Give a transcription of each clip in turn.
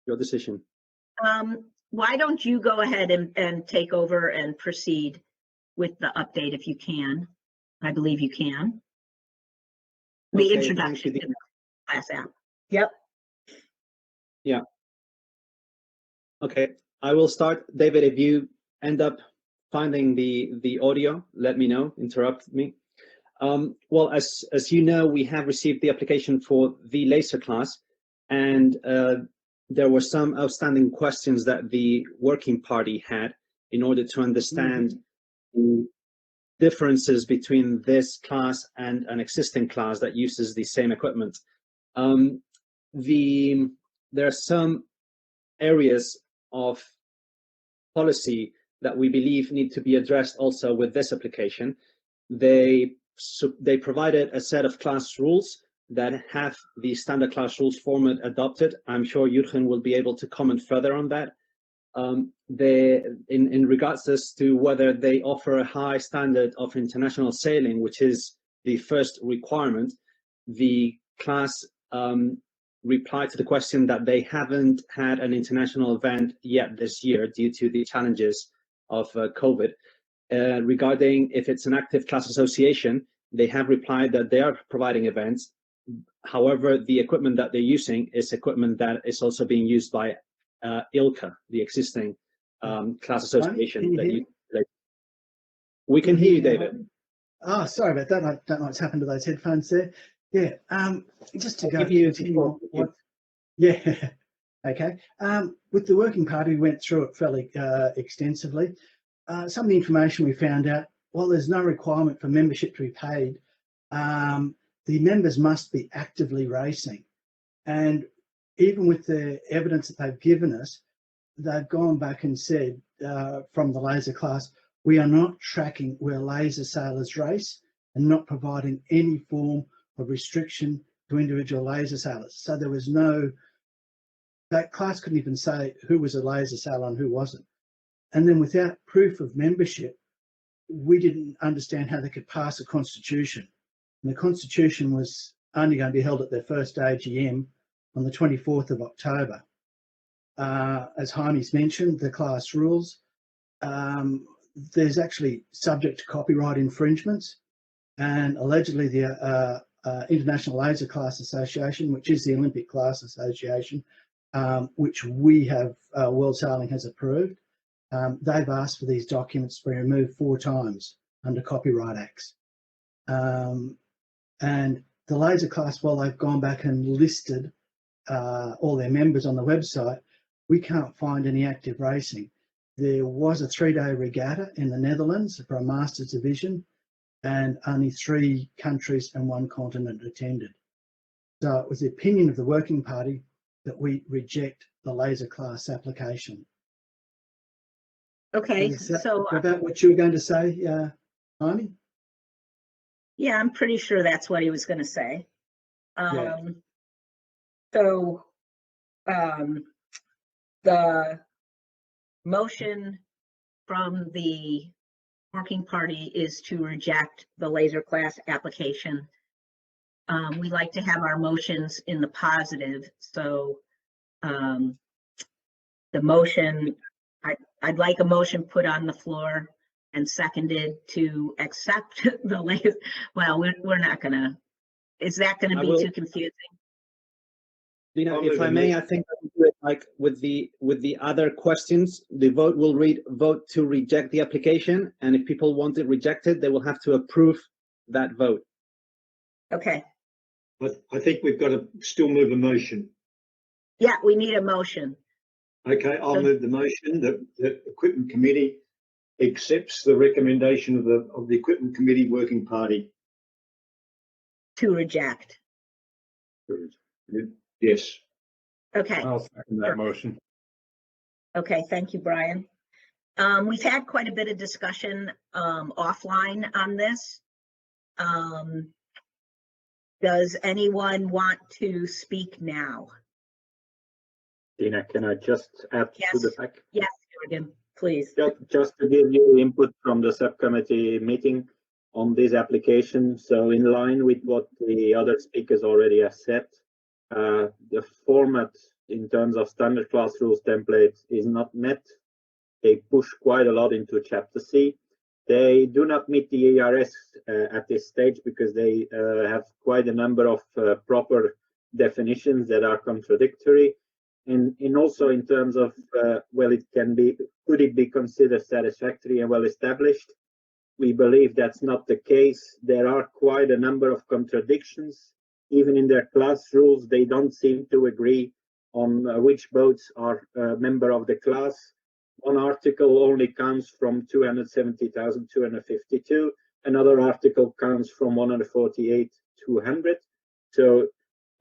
Your decision. Why don't you go ahead and take over and proceed with the update if you can? I believe you can. The Okay, introduction to the class app. Yep. Yeah. Okay, I will start. David, if you end up finding the audio, let me know, interrupt me. Well, as you know, we have received the application for the laser class, and there were some outstanding questions that the working party had in order to understand the differences between this class and an existing class that uses the same equipment. There are some areas of policy that we believe need to be addressed also with this application. They provided a set of class rules that have the standard class rules format adopted. I'm sure Jürgen will be able to comment further on that. In regards as to whether they offer a high standard of international sailing, which is the first requirement, the class replied to the question that they haven't had an international event yet this year due to the challenges of COVID. Regarding if it's an active class association, they have replied that they are providing events. However, the equipment that they're using is equipment that is also being used by ILCA, the existing class association. We can hear you, David. Oh, sorry about that. I don't know what's happened to those headphones there. Yeah, just to go. Yeah, okay. With the working party, we went through it fairly extensively. Some of the information we found out, while there's no requirement for membership to be paid, the members must be actively racing. And even with the evidence that they've given us, they've gone back and said from the laser class, we are not tracking where laser sailors race and not providing any form of restriction to individual laser sailors. So there was no, that class couldn't even say who was a laser sailor and who wasn't. And then without proof of membership, we didn't understand how they could pass a constitution. And the constitution was only going to be held at their first AGM on the 24th of October. As Jaime's mentioned, the class rules, there's actually subject to copyright infringements, and allegedly the International Laser Class Association, which is the Olympic Class Association, which we have, World Sailing has approved, they've asked for these documents to be removed 4 times under Copyright Acts. And the laser class, while they've gone back and listed all their members on the website, we can't find any active racing. There was a 3-day regatta in the Netherlands for a Masters division, and only 3 countries and 1 continent attended. So it was the opinion of the working party that we reject the laser class application. Okay, so about what you were going to say, Jaime? Yeah, I'm pretty sure that's what he was going to say. Yeah. So the motion from the working party is to reject the laser class application. We like to have our motions in the positive. So the motion, I'd like a motion put on the floor and seconded to accept the laser. Well, we're not gonna, is that gonna be too confusing? Dina, if I may, I think I will do it like with the other questions. The vote will read vote to reject the application, and if people want it rejected, they will have to approve that vote. Okay. But I think we've got to still move a motion. Yeah, we need a motion. Okay, I'll move the motion that the Equipment Committee accepts the recommendation of the Equipment Committee Working Party. To reject. Yes. Okay. I'll second that motion. Okay, thank you, Brian. We've had quite a bit of discussion offline on this. Does anyone want to speak now? Dina, can I just add to the fact? Yes, Jürgen, please. Just to give you input from the subcommittee meeting on this application. So in line with what the other speakers already have said, the format in terms of standard class rules templates is not met. They push quite a lot into Chapter C. They do not meet the ERS at this stage because they have quite a number of proper definitions that are contradictory. And also in terms of, well, could it be considered satisfactory and well established? We believe that's not the case. There are quite a number of contradictions. Even in their class rules, they don't seem to agree on which boats are a member of the class. One article only counts from 270,252. Another article counts from 148,200. So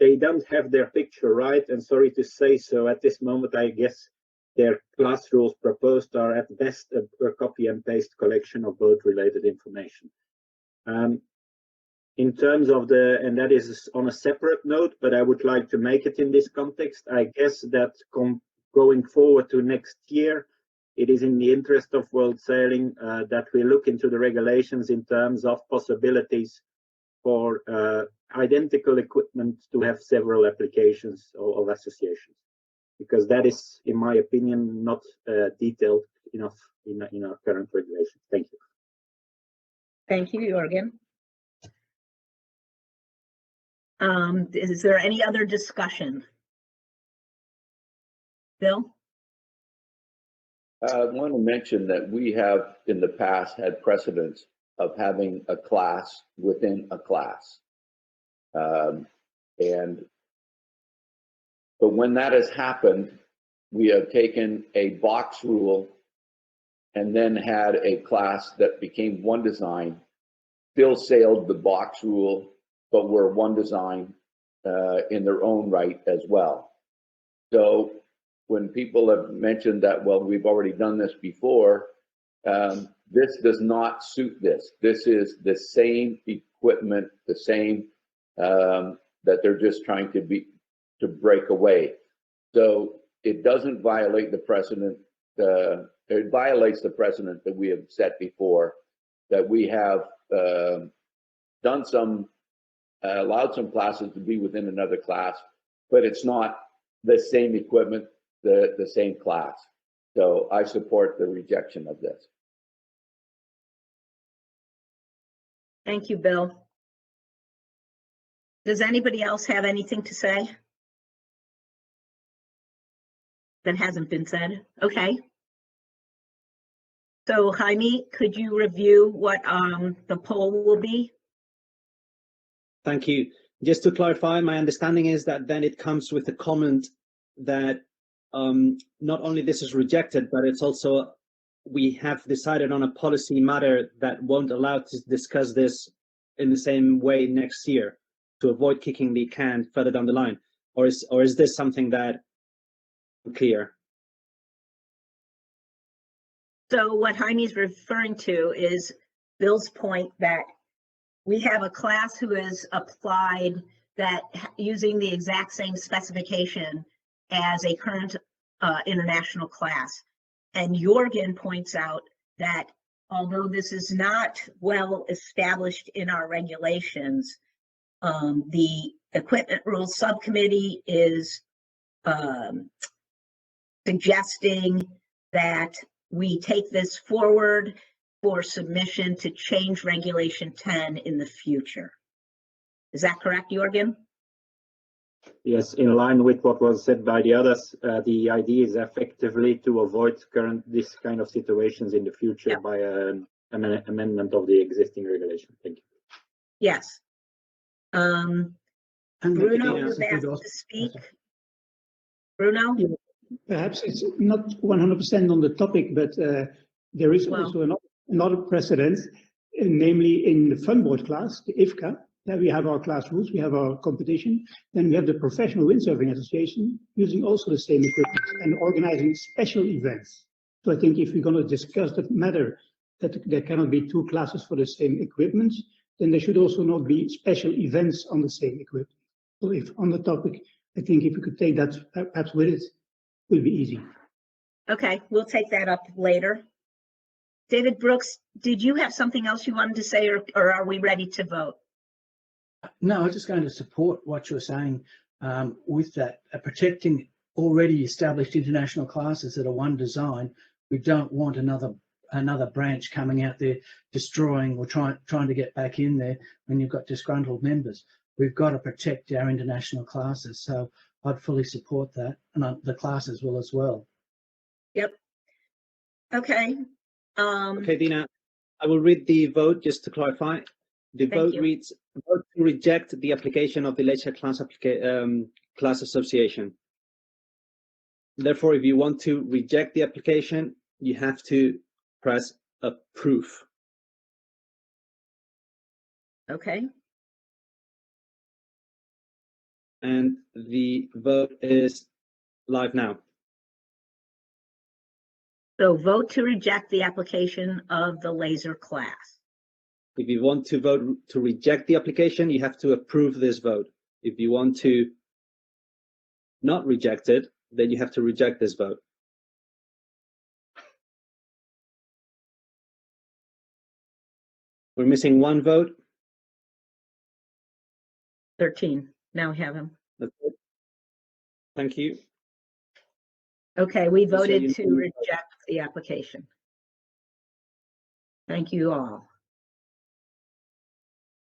they don't have their picture right. And sorry to say so, at this moment, I guess their class rules proposed are at best a copy and paste collection of boat related information. In terms of and that is on a separate note, but I would like to make it in this context. I guess that going forward to next year, it is in the interest of World Sailing that we look into the regulations in terms of possibilities for identical equipment to have several applications of associations, because that is, in my opinion, not detailed enough in our current regulations. Thank you. Thank you, Jorgen. Is there any other discussion? Bill? I want to mention that we have in the past had precedents of having a class within a class. But when that has happened, we have taken a box rule and then had a class that became one design, still sailed the box rule, but were one design in their own right as well. So when people have mentioned that, well, we've already done this before, this does not suit this. This is the same equipment, the same that they're just trying to break away. So it doesn't violate the precedent. It violates the precedent that we have set before, that we have done some, allowed some classes to be within another class, but it's not the same equipment, the same class. So I support the rejection of this. Thank you, Bill. Does anybody else have anything to say that hasn't been said? Okay. So Jaime, could you review what the poll will be? Thank you. Just to clarify, my understanding is that then it comes with a comment that not only this is rejected, but it's also we have decided on a policy matter that won't allow to discuss this in the same way next year to avoid kicking the can further down the line. Or is this something that clear? So what Jaime's referring to is Bill's point that we have a class who is applied that using the exact same specification as a current international class. And Jorgen points out that although this is not well established in our regulations, the Equipment Rules Subcommittee is suggesting that we take this forward for submission to change Regulation 10 in the future. Is that correct, Jorgen? Yes, in line with what was said by the others, the idea is effectively to avoid this kind of situations in the future. Yep. By an amendment of the existing regulation. Thank you. Yes. Bruno was asked to speak. Bruno? Yeah, perhaps it's not 100% on the topic, but there is also another precedent, namely in the funboard class, the IFCA. There we have our class rules, we have our competition. Then we have the Professional Windsurfing Association using also the same equipment and organizing special events. So I think if we're going to discuss that matter, that there cannot be two classes for the same equipment, then there should also not be special events on the same equipment. So if on the topic, I think if we could take that perhaps with it, will be easy. Okay, we'll take that up later. David Brooks, did you have something else you wanted to say, or are we ready to vote? No, I was just going to support what you're saying with that, protecting already established international classes that are one design. We don't want another branch coming out there destroying or trying to get back in there when you've got disgruntled members. We've got to protect our international classes. So I'd fully support that, and the classes will as well. Yep. Okay. Okay, Dina, I will read the vote just to clarify. The Thank vote you. reads, vote to reject the application of the leisure class class association. Therefore, if you want to reject the application, you have to press approve. Okay. And the vote is live now. So vote to reject the application of the laser class. If you want to vote to reject the application, you have to approve this vote. If you want to not reject it, then you have to reject this vote. We're missing one vote. 13. Now we have him. That's it. Thank you. Okay, we So voted you- to reject the application. Thank you all.